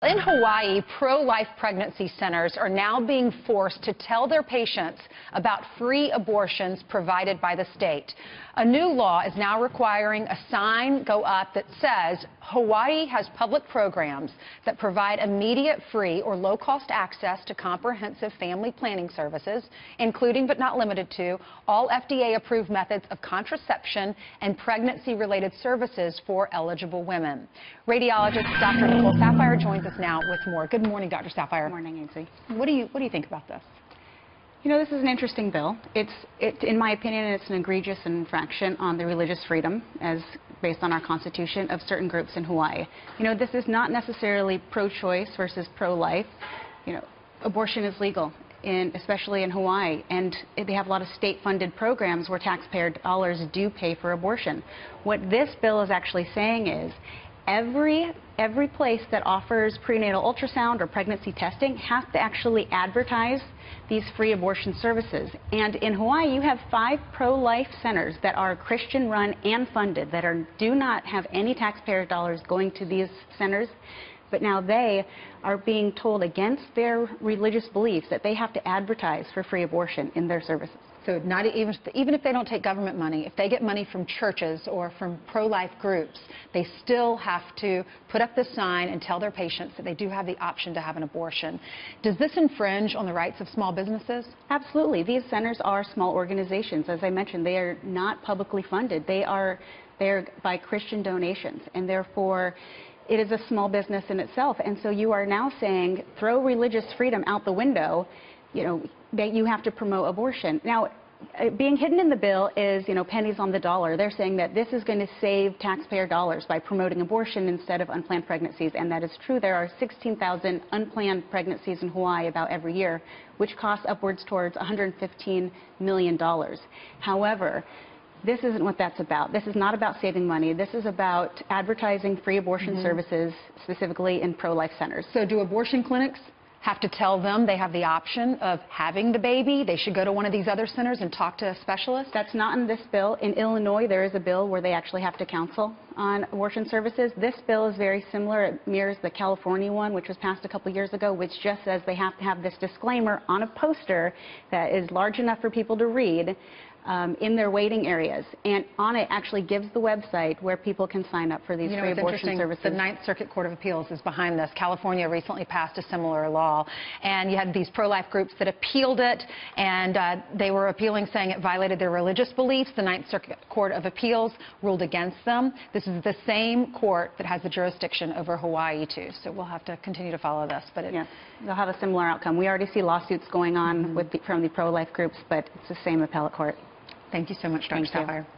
In Hawaii, pro-life pregnancy centers are now being forced to tell their patients about free abortions provided by the state. A new law is now requiring a sign go up that says Hawaii has public programs that provide immediate free or low-cost access to comprehensive family planning services, including but not limited to all FDA-approved methods of contraception and pregnancy-related services for eligible women. Radiologist Dr. Nicole Saphier joins us now with more. Good morning, Dr. Saphier. Good morning, Ainsley. What do you think about this? You know, this is an interesting bill. In my opinion, it's an egregious infraction on the religious freedom, as based on our Constitution, of certain groups in Hawaii. You know, this is not necessarily pro-choice versus pro-life. You know, abortion is legal, especially in Hawaii, and they have a lot of state-funded programs where taxpayer dollars do pay for abortion. What this bill is actually saying is every place that offers prenatal ultrasound or pregnancy testing has to actually advertise these free abortion services. And in Hawaii, you have 5 pro-life centers that are Christian-run and funded that do not have any taxpayer dollars going to these centers. But now they are being told against their religious beliefs that they have to advertise for free abortion in their services. So not even if they don't take government money, if they get money from churches or from pro-life groups, they still have to put up this sign and tell their patients that they do have the option to have an abortion. Does this infringe on the rights of small businesses? Absolutely. These centers are small organizations. As I mentioned, they are not publicly funded. They're by Christian donations, and therefore it is a small business in itself. And so you are now saying throw religious freedom out the window, you know, that you have to promote abortion. Now, being hidden in the bill is, you know, pennies on the dollar. They're saying that this is going to save taxpayer dollars by promoting abortion instead of unplanned pregnancies, and that is true. There are 16,000 unplanned pregnancies in Hawaii about every year, which costs upwards towards $115 million. However, this isn't what that's about. This is not about saving money. This is about advertising free abortion services, specifically in pro-life centers. So do abortion clinics have to tell them they have the option of having the baby? They should go to one of these other centers and talk to a specialist? That's not in this bill. In Illinois, there is a bill where they actually have to counsel on abortion services. This bill is very similar. It mirrors the California one, which was passed a couple years ago, which just says they have to have this disclaimer on a poster that is large enough for people to read in their waiting areas, and on it actually gives the website where people can sign up for these free abortion services. The Ninth Circuit Court of Appeals is behind this. California recently passed a similar law, and you had these pro-life groups that appealed it, and they were appealing saying it violated their religious beliefs. The Ninth Circuit Court of Appeals ruled against them. This is the same court that has the jurisdiction over Hawaii too, so we'll have to continue to follow this. But yes, they'll have a similar outcome. We already see lawsuits going on from the pro-life groups, but it's the same appellate court. Thank you so much, Dr. Saphier.